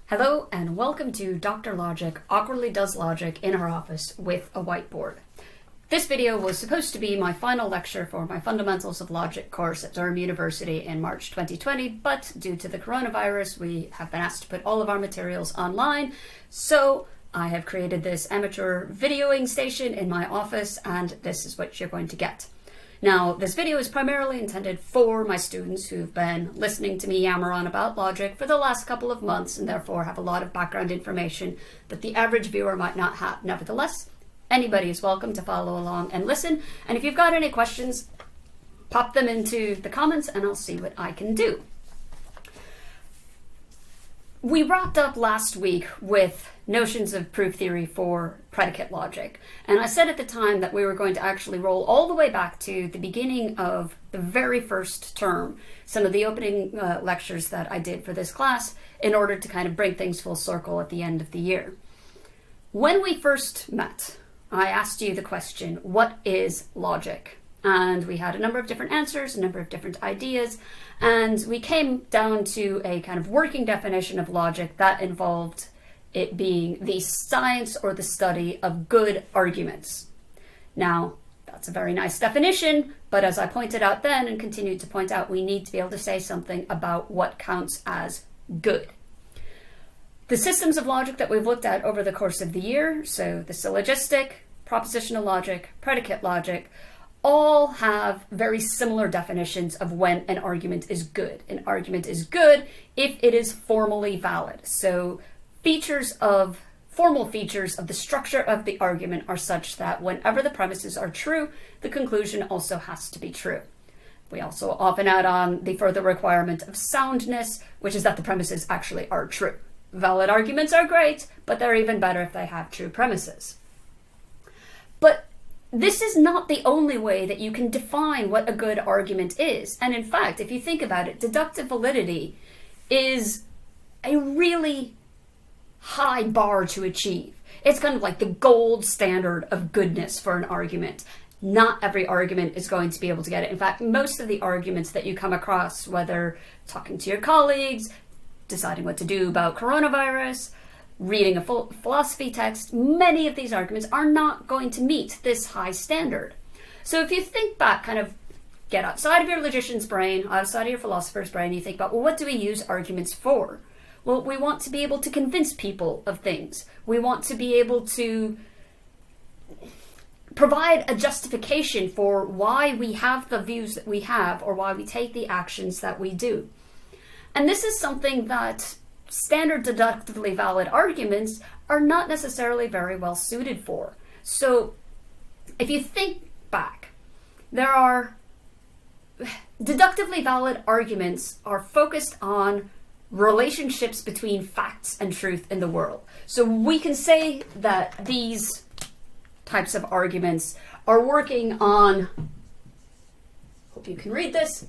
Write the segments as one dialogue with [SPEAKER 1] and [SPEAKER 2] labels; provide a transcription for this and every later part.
[SPEAKER 1] Hello and welcome to Dr. Logic awkwardly does logic in her office with a whiteboard. This video was supposed to be my final lecture for my Fundamentals of Logic course at Durham University in March 2020, but due to the coronavirus, we have been asked to put all of our materials online, so I have created this amateur videoing station in my office, and this is what you're going to get. Now, this video is primarily intended for my students who've been listening to me yammer on about logic for the last couple of months and therefore have a lot of background information that the average viewer might not have. Nevertheless, anybody is welcome to follow along and listen. And if you've got any questions, pop them into the comments and I'll see what I can do. We wrapped up last week with notions of proof theory for predicate logic. And I said at the time that we were going to actually roll all the way back to the beginning of the very first term, some of the opening lectures that I did for this class, in order to kind of bring things full circle at the end of the year. When we first met, I asked you the question, what is logic? And we had a number of different answers, a number of different ideas, and we came down to a kind of working definition of logic that involved it being the science or the study of good arguments. Now, that's a very nice definition, but as I pointed out then and continued to point out, we need to be able to say something about what counts as good. The systems of logic that we've looked at over the course of the year, so the syllogistic, propositional logic, predicate logic, all have very similar definitions of when an argument is good. An argument is good if it is formally valid. So formal features of the structure of the argument are such that whenever the premises are true, the conclusion also has to be true. We also often add on the further requirement of soundness, which is that the premises actually are true. Valid arguments are great, but they're even better if they have true premises. But this is not the only way that you can define what a good argument is. And in fact, if you think about it, deductive validity is a really high bar to achieve. It's kind of like the gold standard of goodness for an argument. Not every argument is going to be able to get it. In fact, most of the arguments that you come across, whether talking to your colleagues, deciding what to do about coronavirus, reading a full philosophy text, many of these arguments are not going to meet this high standard. So if you think back, kind of get outside of your logician's brain, outside of your philosopher's brain, you think about, well, what do we use arguments for? Well, we want to be able to convince people of things. We want to be able to provide a justification for why we have the views that we have or why we take the actions that we do. And this is something that standard deductively valid arguments are not necessarily very well suited for. So if you think back, deductively valid arguments are focused on relationships between facts and truth in the world. So we can say that these types of arguments are working on, hope you can read this,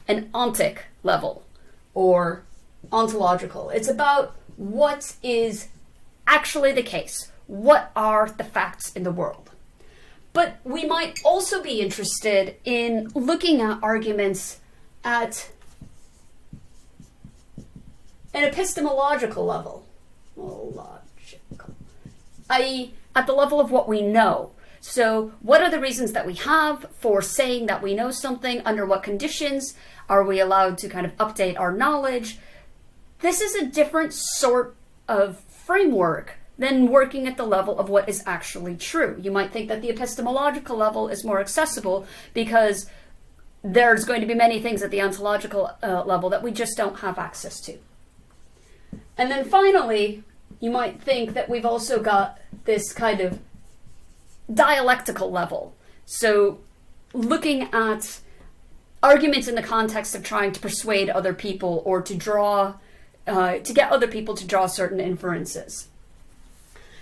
[SPEAKER 1] an ontic level or ontological. It's about what is actually the case. What are the facts in the world? But we might also be interested in looking at arguments at an epistemological level, i.e. at the level of what we know. So what are the reasons that we have for saying that we know something? Under what conditions are we allowed to kind of update our knowledge? This is a different sort of framework than working at the level of what is actually true. You might think that the epistemological level is more accessible because there's going to be many things at the ontological level that we just don't have access to. And then finally, you might think that we've also got this kind of dialectical level. So looking at arguments in the context of trying to persuade other people or to get other people to draw certain inferences.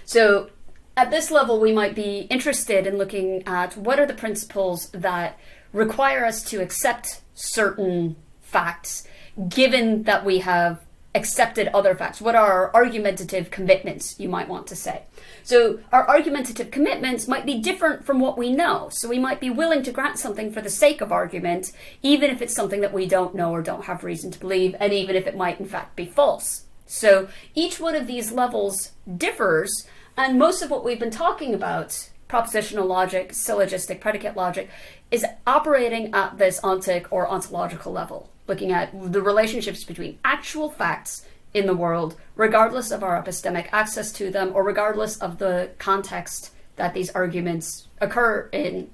[SPEAKER 1] So at this level, we might be interested in looking at what are the principles that require us to accept certain facts, given that we have accepted other facts. What are our argumentative commitments, you might want to say. So our argumentative commitments might be different from what we know. So we might be willing to grant something for the sake of argument, even if it's something that we don't know or don't have reason to believe, and even if it might in fact be false. So each one of these levels differs, and most of what we've been talking about, propositional logic, syllogistic predicate logic, is operating at this ontic or ontological level, looking at the relationships between actual facts in the world, regardless of our epistemic access to them, or regardless of the context that these arguments occur in.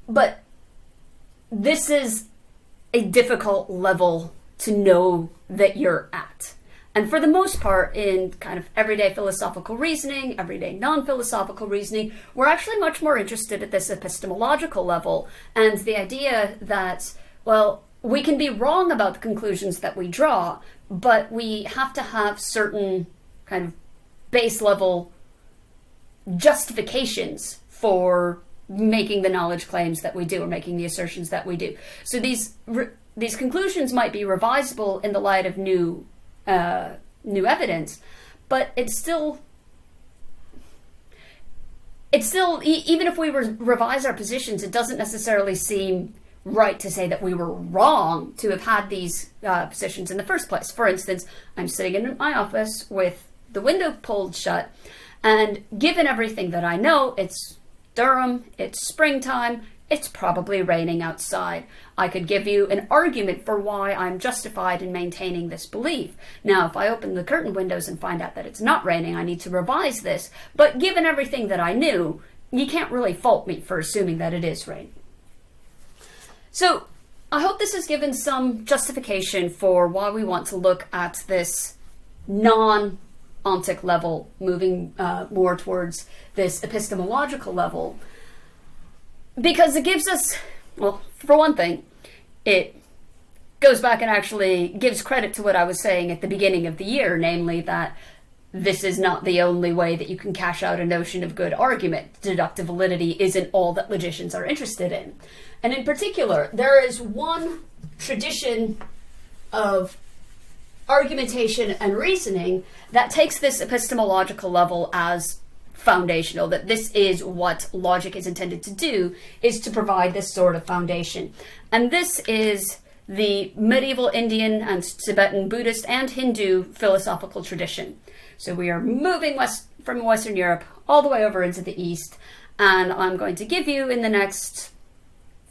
[SPEAKER 1] But this is a difficult level to know that you're at. And for the most part, in kind of everyday philosophical reasoning, everyday non-philosophical reasoning, we're actually much more interested at this epistemological level, and the idea that, well, we can be wrong about the conclusions that we draw, but we have to have certain kind of base level justifications for making the knowledge claims that we do, or making the assertions that we do. So these conclusions might be revisable in the light of new evidence, but it's still even if we revise our positions, it doesn't necessarily seem right to say that we were wrong to have had these positions in the first place. For instance, I'm sitting in my office with the window pulled shut, and given everything that I know, it's Durham, it's springtime, it's probably raining outside. I could give you an argument for why I'm justified in maintaining this belief. Now, if I open the curtain windows and find out that it's not raining, I need to revise this. But given everything that I knew, you can't really fault me for assuming that it is raining. So I hope this has given some justification for why we want to look at this non-ontic level, moving more towards this epistemological level. Because it gives us, well, for one thing, it goes back and actually gives credit to what I was saying at the beginning of the year, namely that this is not the only way that you can cash out a notion of good argument. Deductive validity isn't all that logicians are interested in. And in particular, there is one tradition of argumentation and reasoning that takes this epistemological level as foundational, that this is what logic is intended to do, is to provide this sort of foundation. And this is the medieval Indian and Tibetan Buddhist and Hindu philosophical tradition. So we are moving from Western Europe all the way over into the East, and I'm going to give you in the next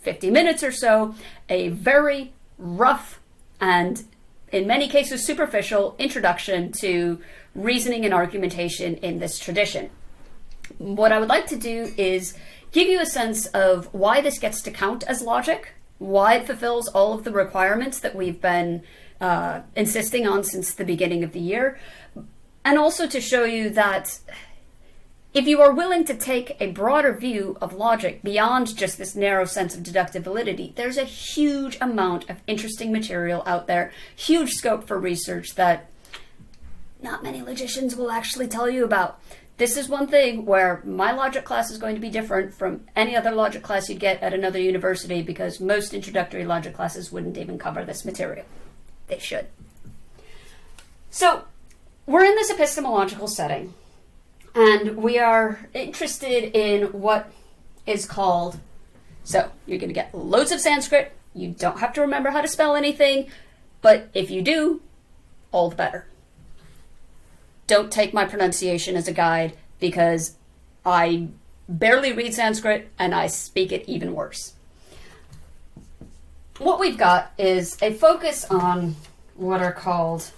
[SPEAKER 1] 50 minutes or so a very rough and in many cases superficial introduction to reasoning and argumentation in this tradition. What I would like to do is give you a sense of why this gets to count as logic, why it fulfills all of the requirements that we've been insisting on since the beginning of the year, and also to show you that if you are willing to take a broader view of logic beyond just this narrow sense of deductive validity, there's a huge amount of interesting material out there, huge scope for research that not many logicians will actually tell you about. This is one thing where my logic class is going to be different from any other logic class you'd get at another university, because most introductory logic classes wouldn't even cover this material. They should. So we're in this epistemological setting, and we are interested in what is called, so you're going to get loads of Sanskrit. You don't have to remember how to spell anything, but if you do, all the better. Don't take my pronunciation as a guide, because I barely read Sanskrit and I speak it even worse. What we've got is a focus on what are called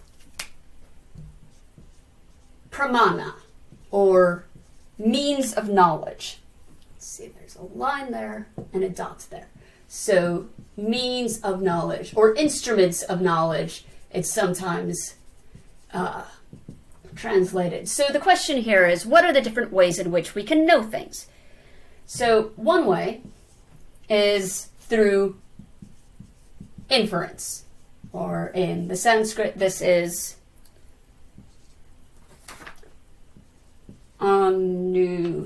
[SPEAKER 1] pramana, or means of knowledge. Let's see, there's a line there and a dot there. So means of knowledge, or instruments of knowledge, it's sometimes translated. So the question here is, what are the different ways in which we can know things? So one way is through inference, or in the Sanskrit, this is anumana.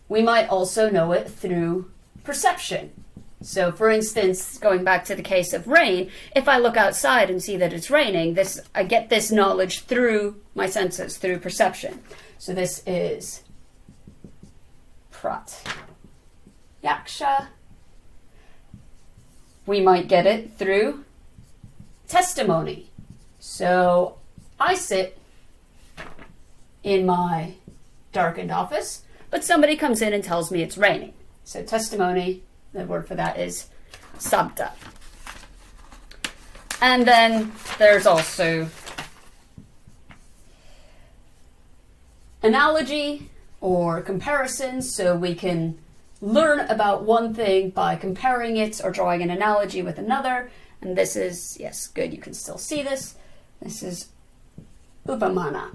[SPEAKER 1] We might also know it through perception. So for instance, going back to the case of rain, if I look outside and see that it's raining, I get this knowledge through my senses, through perception. So this is pratyaksha. we might get it through testimony. So I sit in my darkened office, but somebody comes in and tells me it's raining. So testimony, the word for that is sabda. And then there's also analogy or comparison, so we can learn about one thing by comparing it or drawing an analogy with another. And this is, yes, good, you can still see this. This is upamana.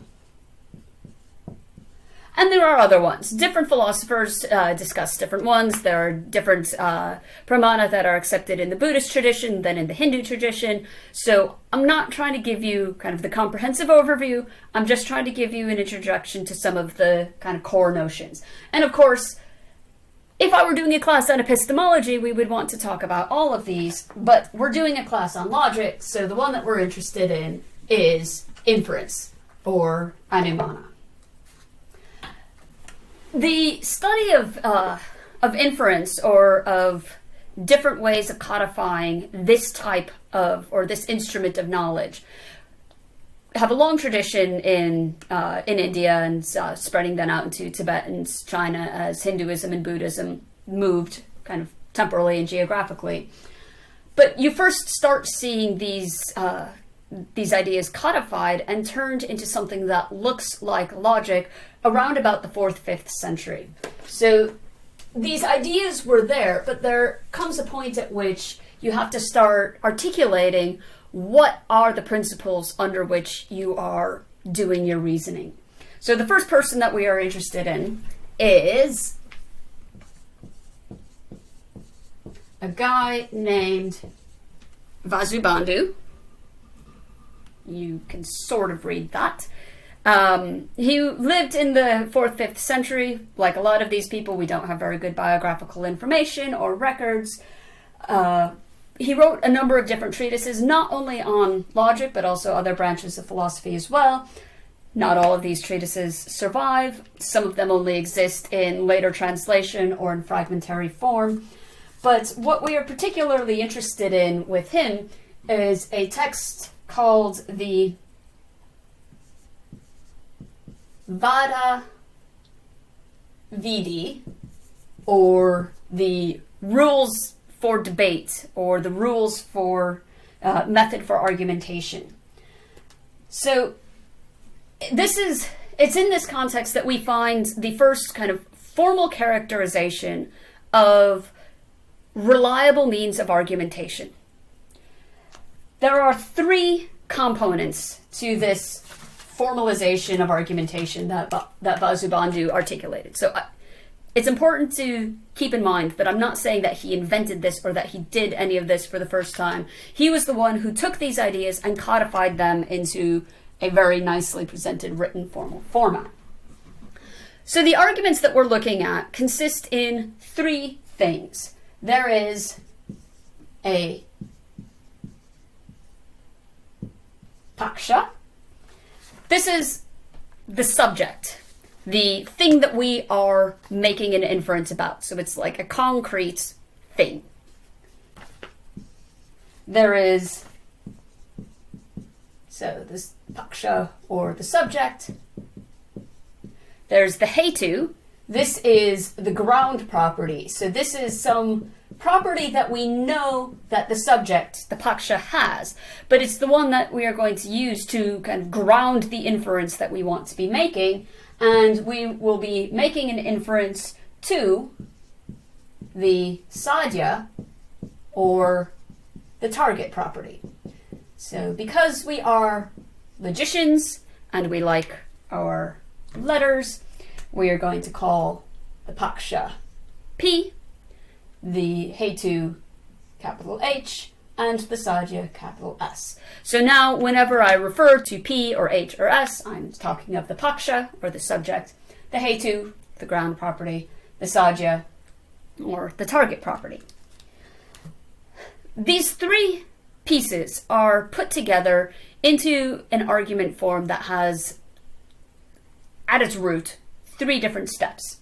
[SPEAKER 1] And there are other ones. Different philosophers discuss different ones. There are different pramana that are accepted in the Buddhist tradition than in the Hindu tradition. So I'm not trying to give you kind of the comprehensive overview. I'm just trying to give you an introduction to some of the kind of core notions. And of course, if I were doing a class on epistemology, we would want to talk about all of these. But we're doing a class on logic, so the one that we're interested in is inference, or anumana. The study of inference, or of different ways of codifying this type of, or this instrument of knowledge, have a long tradition in India and spreading then out into Tibet and China as Hinduism and Buddhism moved kind of temporally and geographically. But you first start seeing these ideas codified and turned into something that looks like logic around about the 4th, 5th century. So these ideas were there, but there comes a point at which you have to start articulating what are the principles under which you are doing your reasoning. So the first person that we are interested in is a guy named Vasubandhu. You can sort of read that. He lived in the 4th, 5th century. Like a lot of these people, we don't have very good biographical information or records. He wrote a number of different treatises, not only on logic, but also other branches of philosophy as well. Not all of these treatises survive. Some of them only exist in later translation or in fragmentary form. But what we are particularly interested in with him is a text called the Vada Vidi, or the rules for debate, or the rules for method for argumentation. So it's in this context that we find the first kind of formal characterization of reliable means of argumentation. There are 3 components to this formalization of argumentation that Vasubandhu articulated. So it's important to keep in mind that I'm not saying that he invented this or that he did any of this for the first time. He was the one who took these ideas and codified them into a very nicely presented written formal format. So the arguments that we're looking at consist in 3 things. There is a paksha. This is the subject, the thing that we are making an inference about. So it's like a concrete thing. There is, so this paksha, or the subject. There's the hetu. This is the ground property. So this is some property that we know that the subject, the paksha, has, but it's the one that we are going to use to kind of ground the inference that we want to be making, and we will be making an inference to the sadhya, or the target property. So because we are logicians and we like our letters, we are going to call the paksha P, the hetu capital H, and the sadhya capital S. So now whenever I refer to P or H or S, I'm talking of the paksha, or the subject, the hetu, the ground property, the sadhya, or the target property. These 3 pieces are put together into an argument form that has, at its root, 3 different steps.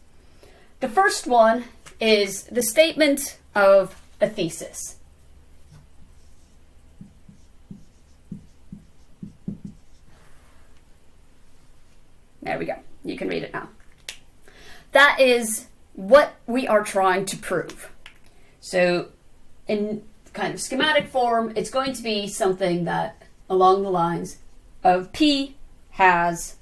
[SPEAKER 1] The first one is the statement of a thesis. There we go. You can read it now. That is what we are trying to prove. So in kind of schematic form, it's going to be something that along the lines of P has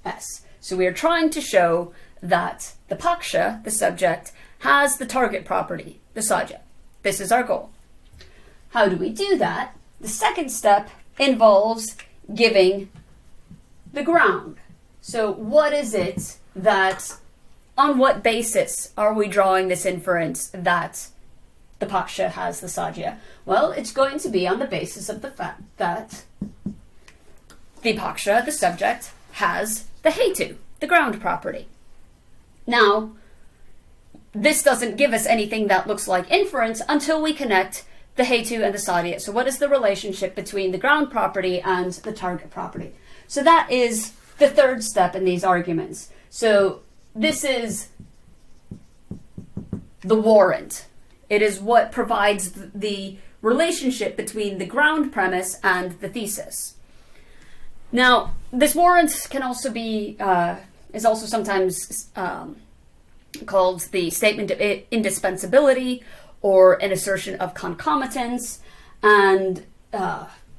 [SPEAKER 1] S. So we are trying to show that the Paksha, the subject, has the target property, the Sajya. This is our goal. How do we do that? The second step involves giving the ground. So what is it that, on what basis are we drawing this inference that the Paksha has the Sajya? Well, it's going to be on the basis of the fact that the Paksha, the subject, has the Hetu, the ground property. Now, this doesn't give us anything that looks like inference until we connect the Hetu and the Sadhya. So what is the relationship between the ground property and the target property? So that is the third step in these arguments. So this is the warrant. It is what provides the relationship between the ground premise and the thesis. Now, this warrant can also be, is also sometimes called the statement of indispensability or an assertion of concomitance. And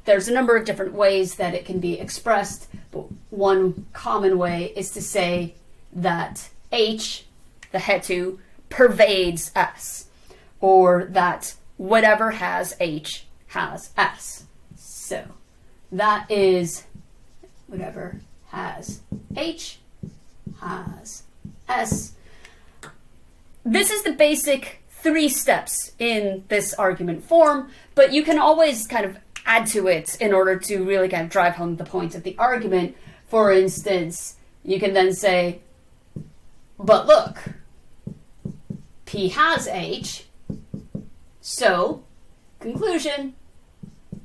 [SPEAKER 1] there's a number of different ways that it can be expressed. But one common way is to say that H, the Hetu, pervades S, or that whatever has H has S. So that is whatever has H has S. This is the basic 3 steps in this argument form, but you can always kind of add to it in order to really kind of drive home the point of the argument. For instance, you can then say, but look, P has H, so, conclusion,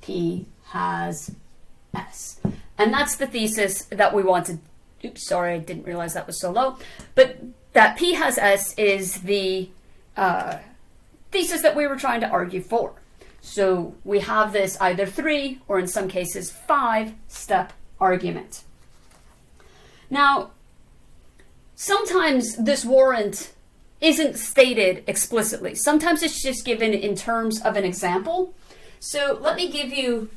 [SPEAKER 1] P has S. And that's the thesis that we wanted. Oops, sorry, I didn't realize that was so low. But that P has S is the thesis that we were trying to argue for. So we have this either 3 or in some cases 5-step argument. Now, sometimes this warrant isn't stated explicitly. Sometimes it's just given in terms of an example. So let me give you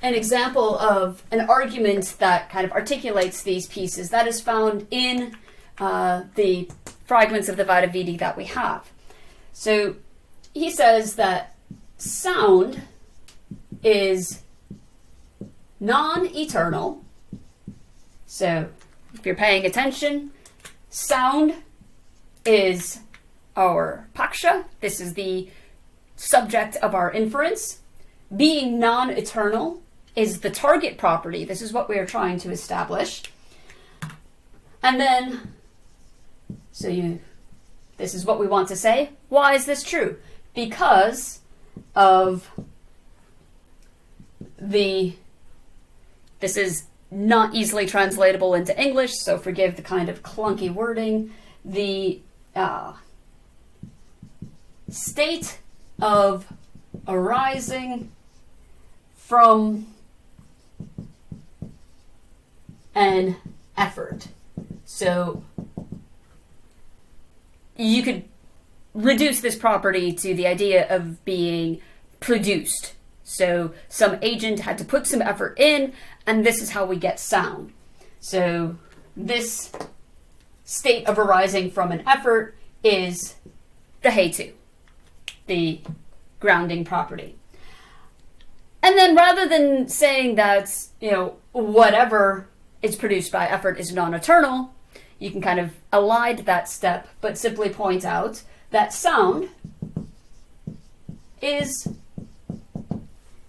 [SPEAKER 1] an example of an argument that kind of articulates these pieces that is found in the fragments of the Vadavidi that we have. So he says that sound is non-eternal. So if you're paying attention, sound is our Paksha. This is the subject of our inference. Being non-eternal is the target property. This is what we are trying to establish. And then, this is what we want to say. Why is this true? Because of this is not easily translatable into English, so forgive the kind of clunky wording. The state of arising from an effort. So you could reduce this property to the idea of being produced. So some agent had to put some effort in, and this is how we get sound. So this state of arising from an effort is the Hetu, the grounding property. And then rather than saying that, whatever is produced by effort is non-eternal, you can kind of elide that step, but simply point out that sound is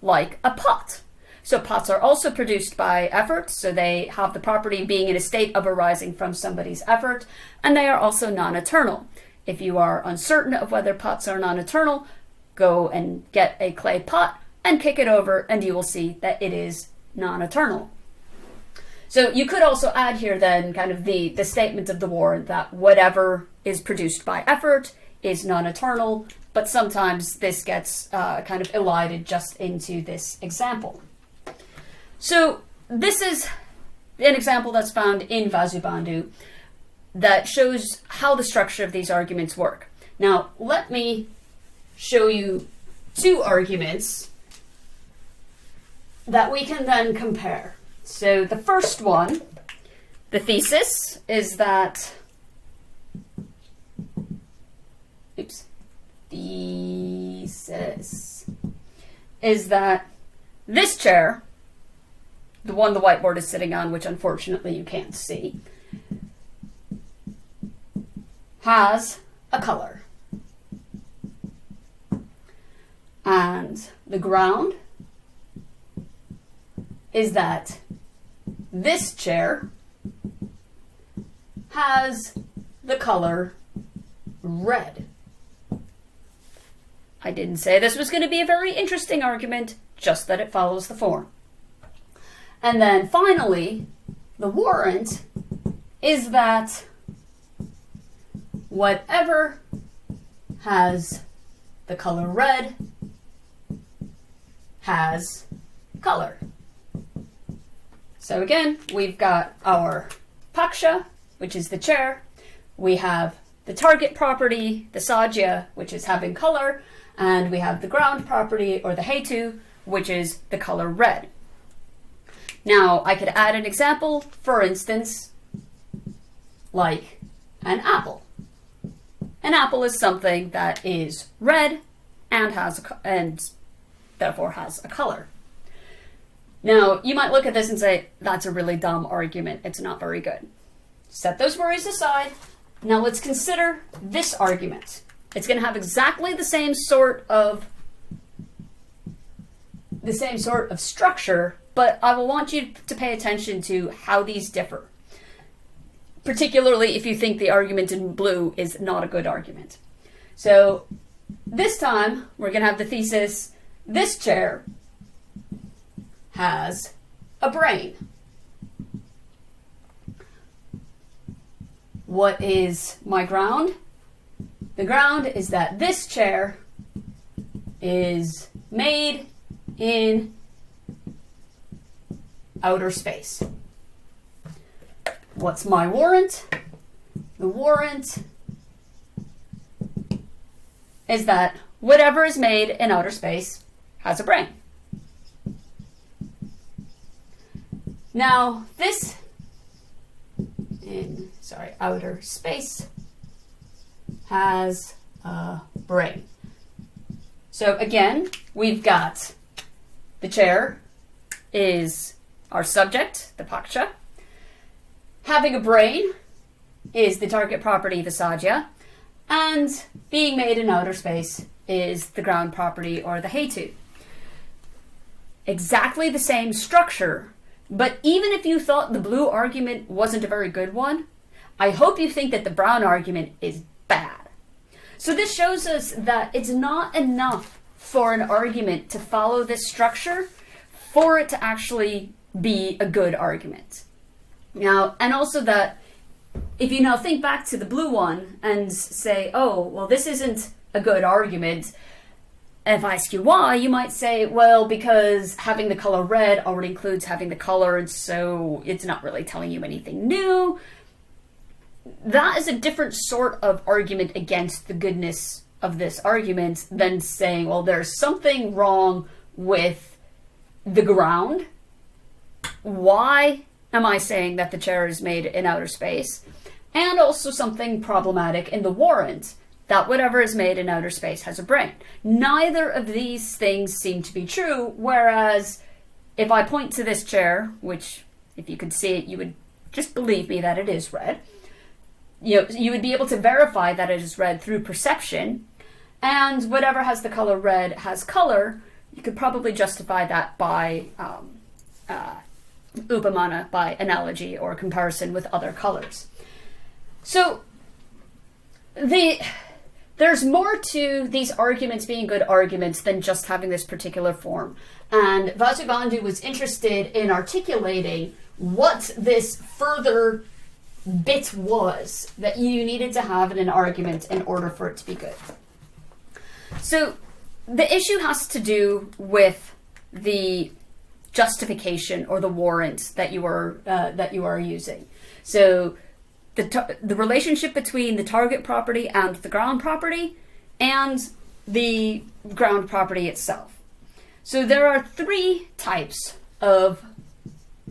[SPEAKER 1] like a pot. So pots are also produced by effort, so they have the property of being in a state of arising from somebody's effort, and they are also non-eternal. If you are uncertain of whether pots are non-eternal, go and get a clay pot and kick it over, and you will see that it is non-eternal. So you could also add here then kind of the statement of the warrant that whatever is produced by effort is non-eternal, but sometimes this gets kind of elided just into this example. So this is an example that's found in Vasubandhu that shows how the structure of these arguments work. Now, let me show you two arguments that we can then compare. So the first one, the thesis, is that this chair, the one the whiteboard is sitting on, which unfortunately you can't see, has a color. And the ground is that this chair has the color red. I didn't say this was going to be a very interesting argument, just that it follows the form. And then finally, the warrant is that whatever has the color red has color. So again, we've got our Paksha, which is the chair. We have the target property, the Sajya, which is having color, and we have the ground property, or the Hetu, which is the color red. Now, I could add an example, for instance, like an apple. An apple is something that is red and therefore has a color. Now, you might look at this and say, that's a really dumb argument. It's not very good. Set those worries aside. Now let's consider this argument. It's going to have exactly the same sort of structure, but I will want you to pay attention to how these differ, particularly if you think the argument in blue is not a good argument. So this time, we're going to have the thesis, this chair has a brain. What is my ground? The ground is that this chair is made in outer space. What's my warrant? The warrant is that whatever is made in outer space has a brain. Now, this in outer space has a brain. So again, we've got the chair is our subject, the Paksha. Having a brain is the target property, the Sajya. And being made in outer space is the ground property, or the Hetu. Exactly the same structure, but even if you thought the blue argument wasn't a very good one, I hope you think that the brown argument is bad. So this shows us that it's not enough for an argument to follow this structure for it to actually be a good argument. Now, and also that if you now think back to the blue one and say, oh, well, this isn't a good argument, if I ask you why, you might say, well, because having the color red already includes having the color, and so it's not really telling you anything new. That is a different sort of argument against the goodness of this argument than saying, well, there's something wrong with the ground. Why am I saying that the chair is made in outer space? And also something problematic in the warrant, that whatever is made in outer space has a brain. Neither of these things seem to be true, whereas if I point to this chair, which if you could see it, you would just believe me that it is red. You would be able to verify that it is red through perception, and whatever has the color red has color. You could probably justify that by upamana, by analogy or comparison with other colors. So there's more to these arguments being good arguments than just having this particular form. And Vasubandhu was interested in articulating what this further bit was that you needed to have in an argument in order for it to be good. So the issue has to do with the justification or the warrant that you are using. So the relationship between the target property and the ground property and the ground property itself. So there are three types of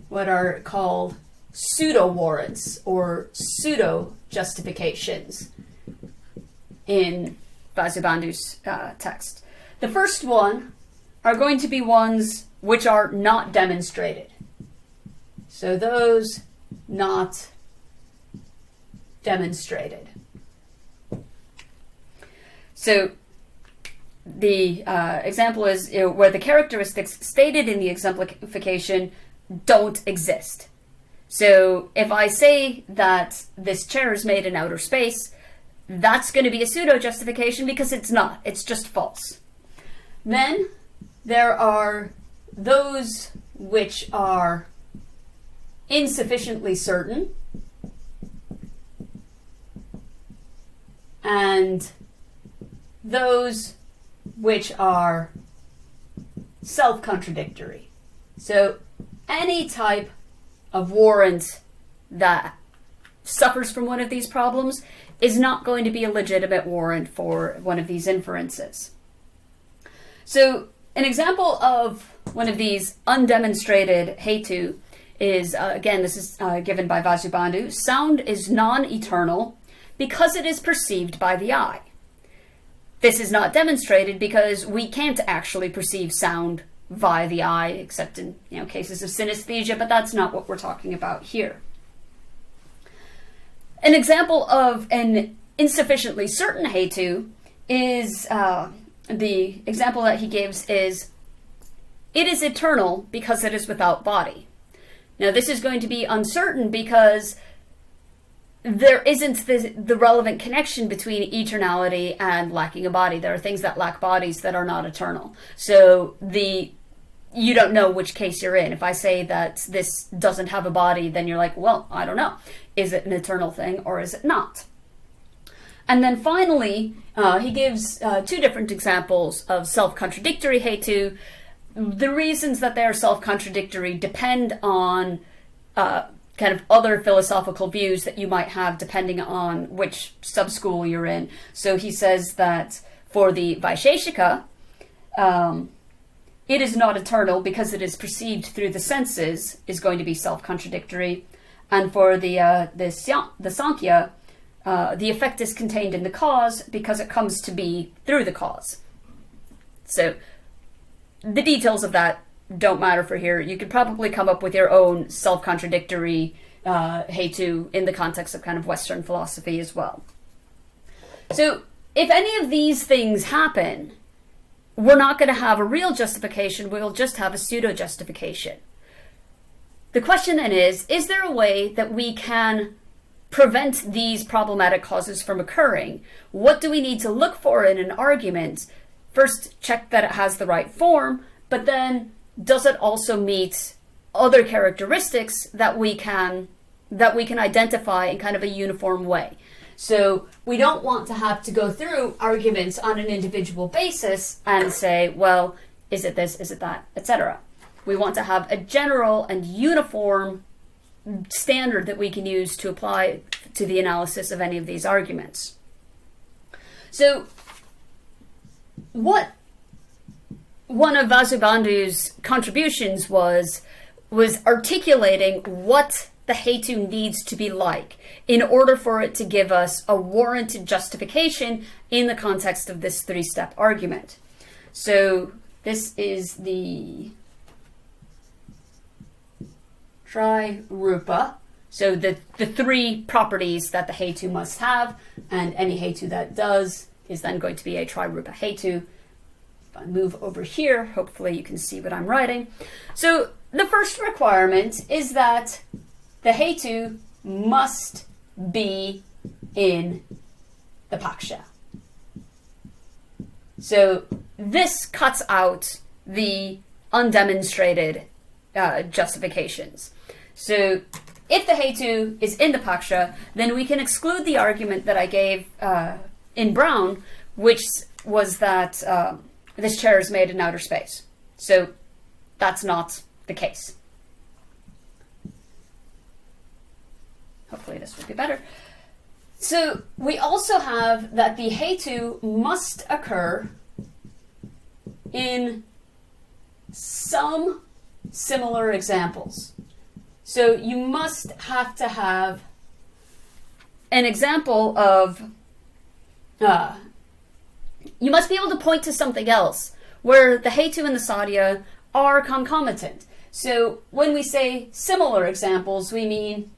[SPEAKER 1] what are called pseudo warrants or pseudo justifications in Vasubandhu's text. The first one are going to be ones which are not demonstrated. So those not demonstrated. So the example is where the characteristics stated in the exemplification don't exist. So if I say that this chair is made in outer space, that's going to be a pseudo justification because it's not. It's just false. Then there are those which are insufficiently certain and those which are self-contradictory. So any type of warrant that suffers from one of these problems is not going to be a legitimate warrant for one of these inferences. So an example of one of these undemonstrated hetu is, again, this is given by Vasubandhu. Sound is non-eternal because it is perceived by the eye. This is not demonstrated because we can't actually perceive sound via the eye, except in cases of synesthesia, but that's not what we're talking about here. An example of an insufficiently certain hetu is, the example that he gives is, it is eternal because it is without body. Now this is going to be uncertain because there isn't the relevant connection between eternality and lacking a body. There are things that lack bodies that are not eternal. So you don't know which case you're in. If I say that this doesn't have a body, then you're like, well, I don't know. Is it an eternal thing or is it not? And then finally, he gives two different examples of self-contradictory hetu. The reasons that they are self-contradictory depend on kind of other philosophical views that you might have depending on which sub-school you're in. So he says that for the Vaisheshika, it is not eternal because it is perceived through the senses is going to be self-contradictory. And for the Sankhya, the effect is contained in the cause because it comes to be through the cause. So the details of that don't matter for here. You could probably come up with your own self-contradictory hetu in the context of kind of Western philosophy as well. So if any of these things happen, we're not going to have a real justification, we'll just have a pseudo-justification. The question then is there a way that we can prevent these problematic causes from occurring? What do we need to look for in an argument? First, check that it has the right form, but then does it also meet other characteristics that we can identify in kind of a uniform way? So we don't want to have to go through arguments on an individual basis and say, well, is it this, is it that, etc. We want to have a general and uniform standard that we can use to apply to the analysis of any of these arguments. So what one of Vasubandhu's contributions was articulating what the hetu needs to be like in order for it to give us a warranted justification in the context of this three-step argument. So this is the TriRoopa. So the three properties that the hetu must have, and any hetu that does is then going to be a TriRoopa hetu. If I move over here, hopefully you can see what I'm writing. So the first requirement is that the hetu must be in the paksha. So this cuts out the undemonstrated justifications. So if the hetu is in the paksha, then we can exclude the argument that I gave in Brown, which was that this chair is made in outer space. So that's not the case. Hopefully this will be better. So we also have that the hetu must occur in some similar examples. So you must have to have an example of, you must be able to point to something else where the hetu and the sadhya are concomitant. So when we say similar examples, we mean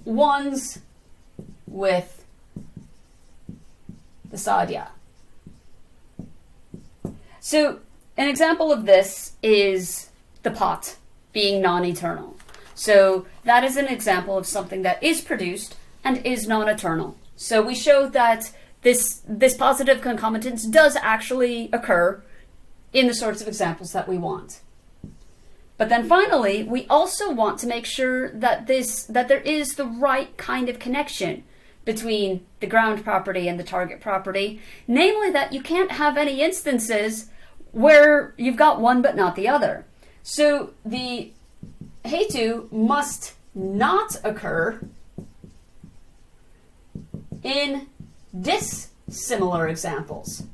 [SPEAKER 1] ones with the sadhya. So an example of this is the pot being non-eternal. So that is an example of something that is produced and is non-eternal. So we show that this positive concomitance does actually occur in the sorts of examples that we want. But then finally, we also want to make sure that there is the right kind of connection between the ground property and the target property, namely that you can't have any instances where you've got one but not the other. So the hetu must not occur in dissimilar examples.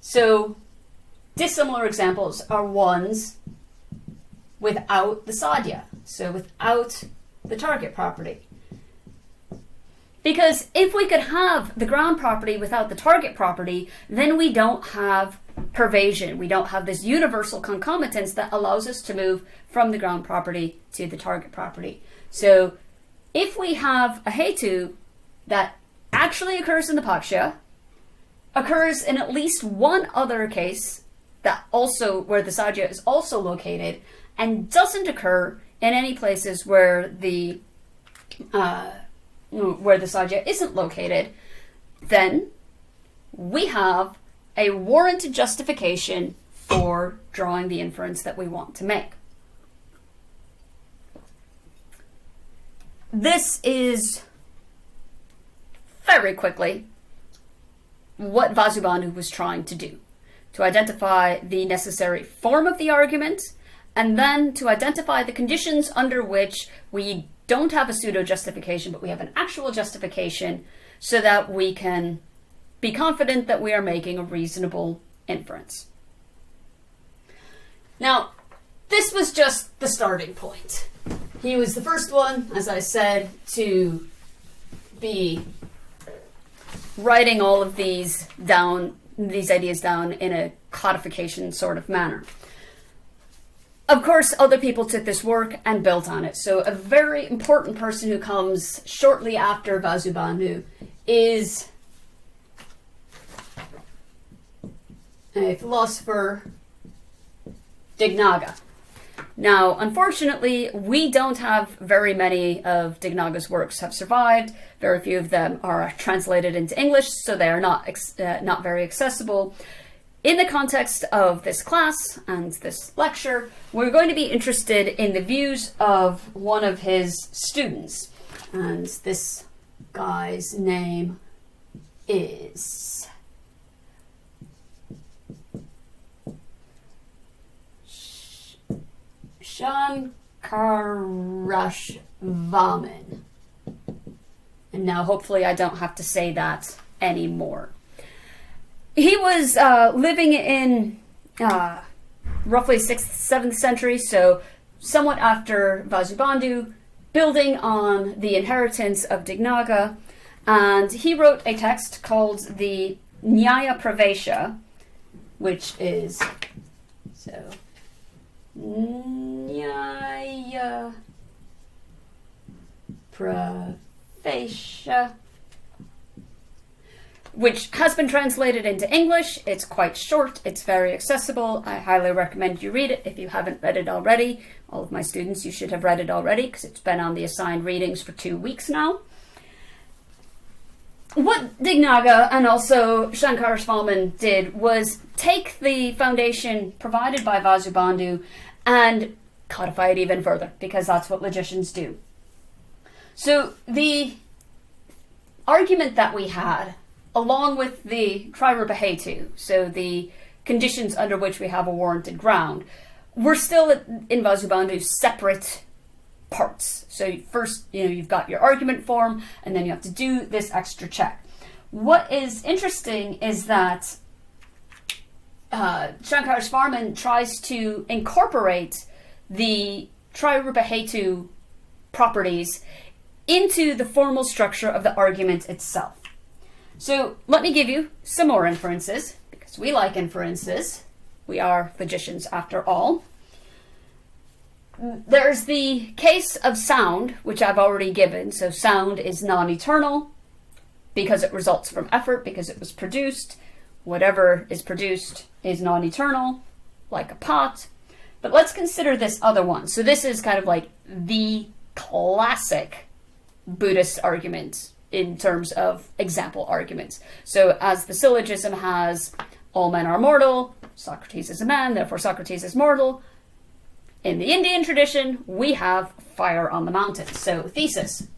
[SPEAKER 1] So dissimilar examples are ones without the sadhya, so without the target property. Because if we could have the ground property without the target property, then we don't have pervasion. We don't have this universal concomitance that allows us to move from the ground property to the target property. So if we have a hetu that actually occurs in the Paksha, occurs in at least one other case that also where the sadhya is also located, and doesn't occur in any places where the sadhya isn't located, then we have a warranted justification for drawing the inference that we want to make. This is very quickly what Vasubandhu was trying to do, to identify the necessary form of the argument, and then to identify the conditions under which we don't have a pseudo justification, but we have an actual justification, so that we can be confident that we are making a reasonable inference. Now, this was just the starting point. He was the first one, as I said, to be writing all of these ideas down in a codification sort of manner. Of course, other people took this work and built on it. So a very important person who comes shortly after Vasubandhu is a philosopher, Dignaga. Now, unfortunately, we don't have very many of Dignaga's works have survived. Very few of them are translated into English, so they are not very accessible. In the context of this class and this lecture, we're going to be interested in the views of one of his students. And this guy's name is Shankarashvaman. And now hopefully I don't have to say that anymore. He was living in roughly 6th, 7th century, so somewhat after Vasubandhu, building on the inheritance of Dignaga, and he wrote a text called the Nyaya Pravesha, which is, so, Nyaya Pravesha, which has been translated into English. It's quite short, it's very accessible. I highly recommend you read it if you haven't read it already. All of my students, you should have read it already because it's been on the assigned readings for 2 weeks now. What Dignaga and also Shankarashvaman did was take the foundation provided by Vasubandhu and codify it even further, because that's what logicians do. So the argument that we had along with the TriRoopa hetu, so the conditions under which we have a warranted ground, we're still in Vasubandhu separate parts. So first, you've got your argument form, and then you have to do this extra check. What is interesting is that Shankar Svarman tries to incorporate the TriRoopa hetu properties into the formal structure of the argument itself. So let me give you some more inferences, because we like inferences. We are logicians after all. There's the case of sound, which I've already given. So sound is non-eternal because it results from effort, because it was produced. Whatever is produced is non-eternal, like a pot. But let's consider this other one. So this is kind of like the classic Buddhist argument in terms of example arguments. So as the syllogism has, all men are mortal, Socrates is a man, therefore Socrates is mortal. In the Indian tradition, we have fire on the mountain. So thesis,